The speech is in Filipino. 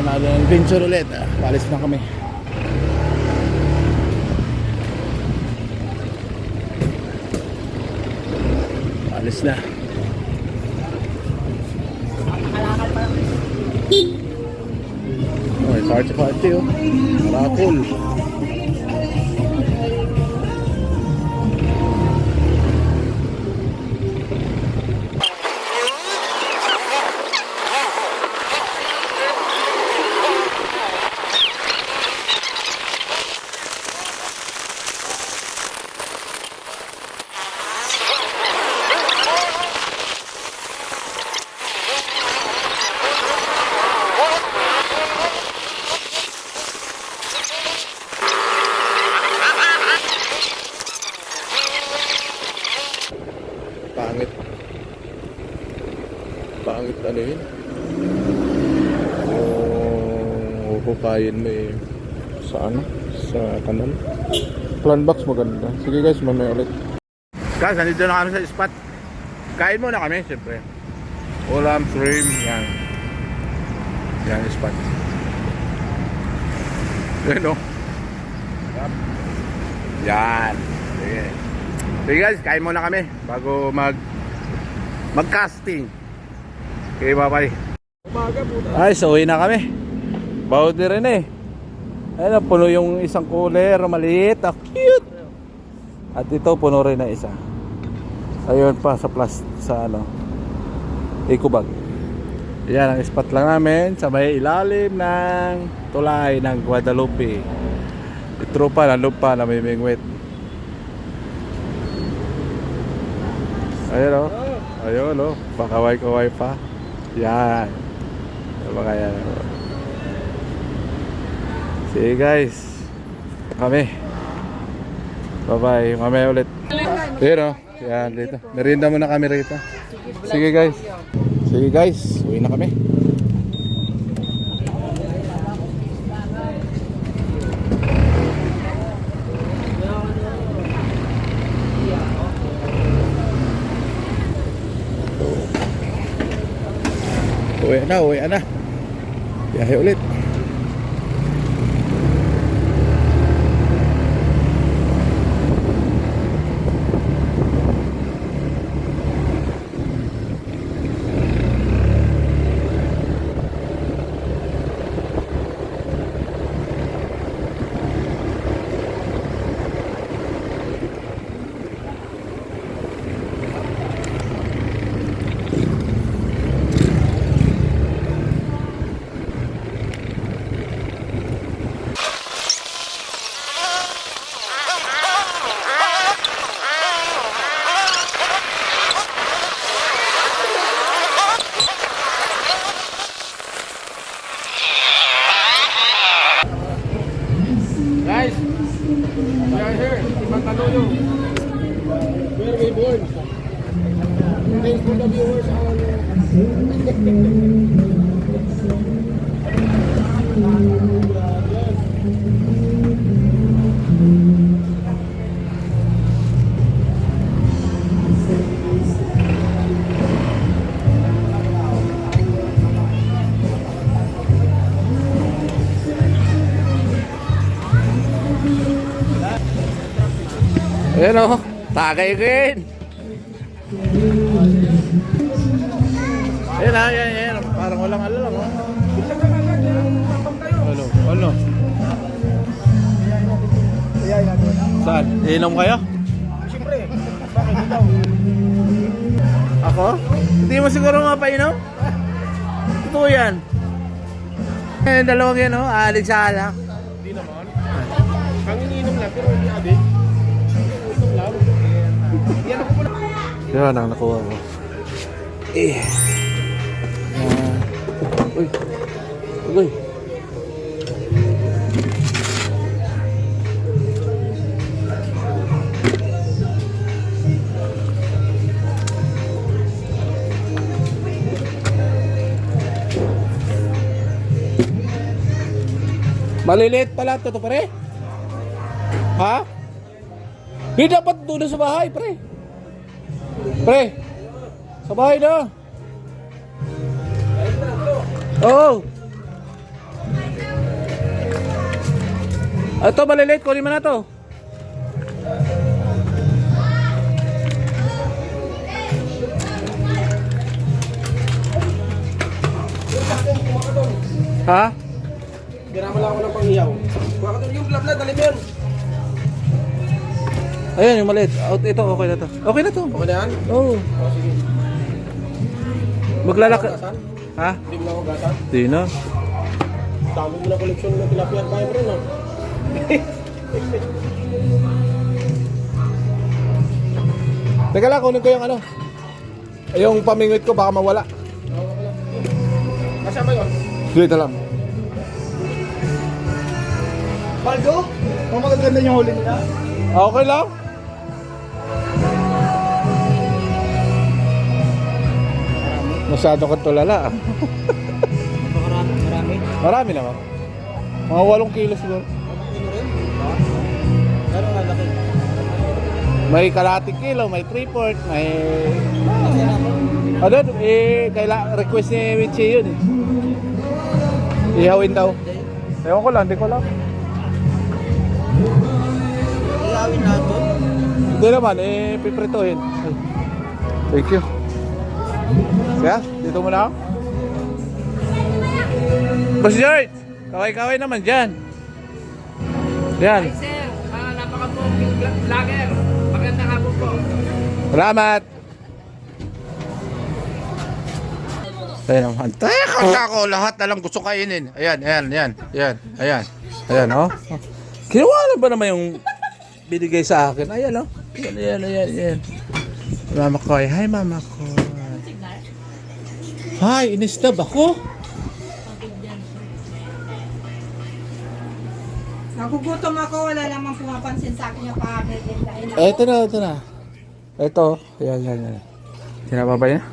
Another adventure ulit. Palis na kami. Palis na. Oh, it's arty-farty oh. Marakol. Pangit ano yun? Yung hukayin mo eh. Sa ano? Sa kanal. Plan box maganda. Sige guys, mamaya ulit. Guys, nandito na kami sa spot. Kain muna kami, siyempre. Ulam, shrimp, yan. Yan yung spot. Yan o. Yan. Sige. Sige guys, kain muna kami bago mag-casting. Okay, bye-bye. Ay, so uwi na kami. Bawd rin eh. Ayun, puno yung isang cooler, maliit, cute. At ito, puno rin na isa. Ayun pa sa sa ano, eco bag. Yan ang spot lang namin sa may ilalim ng tulay ng Guadalupe. Itropa na lupa na may mingwit. Ayun o. Ayun o. Pakaway-kaway pa. Yan. Diba kaya? Sige guys. Kami. Bye-bye. Mamaya ulit. Pero, yan dito. Merienda muna kami rito. Sige guys. Sige guys. Uwi na kami. Uwi na. Biyahe ulit. Guys, we are here in Mantalolo, where we born. Thanks for the viewers. Ayan o, tagay rin. Ayan ha, yan. Parang walang alam o. Ano? Saan? Inom kayo? Siyempre, bakit ikaw? Ako? Hindi mo siguro mapainom? Totoo yan. Dalawang yan o, aalig sa alak. Hindi naman. Ang iniinom lang, pero hindi adik. Yan ang nakuha ko. Uy. Maliliit pala ito pare. Ha? Di dapat doon sa bahay, pre. Pre. Sa bahay na. Oh. Ito, maliliit. Kunin mo na to. Ha? Ginama lang ako ng panghiyaw. Kuha ka doon yung blabla, dali mo yun. Ayan, yung maliit. Ito, okay na to. Okay na to. Okay na yan? Oo. O, sige. Maglalaka. Gasan? Ha? Hindi mo na ako gasan? Di na. Dami mo na koleksyon ng tilapia at bayan rin, no? Teka lang, kunin ko yung ano. Yung pamingwit ko, baka mawala. Kasama yun? Dito lang. Paldo? Kung magaganda yung huli nila? Okay lang. Masyado kang tulala. Marami. Marami naman. Mga 8 kilo siguro. Pero malaki. May kalating kilo, may 3/4, may... Ano, request ni Wichi yun eh. Ihawin daw. Ewan ko lang, hindi ko lang. Ilawin lahat doon? Hindi naman, piprituhin. Ay, thank you. Kaya, dito muna ako. Boss George, kaway-kaway naman dyan. Yan. Hi sir, napaka-poging vlogger. Magandang hapon po. Salamat. Ayan naman. Teka ko, lahat na lang gusto kainin. Ayan. Ayan, oh. Kinuha na ba naman yung binigay sa akin? Ayan, oh. Ayan. Mama Koy. Hi, Mama Koy. Hi, inistab ako. Nagugutom ako, wala namang pumapansin sa akin yung pamilya. Ito na. Ito. Ayan. Sinababay na.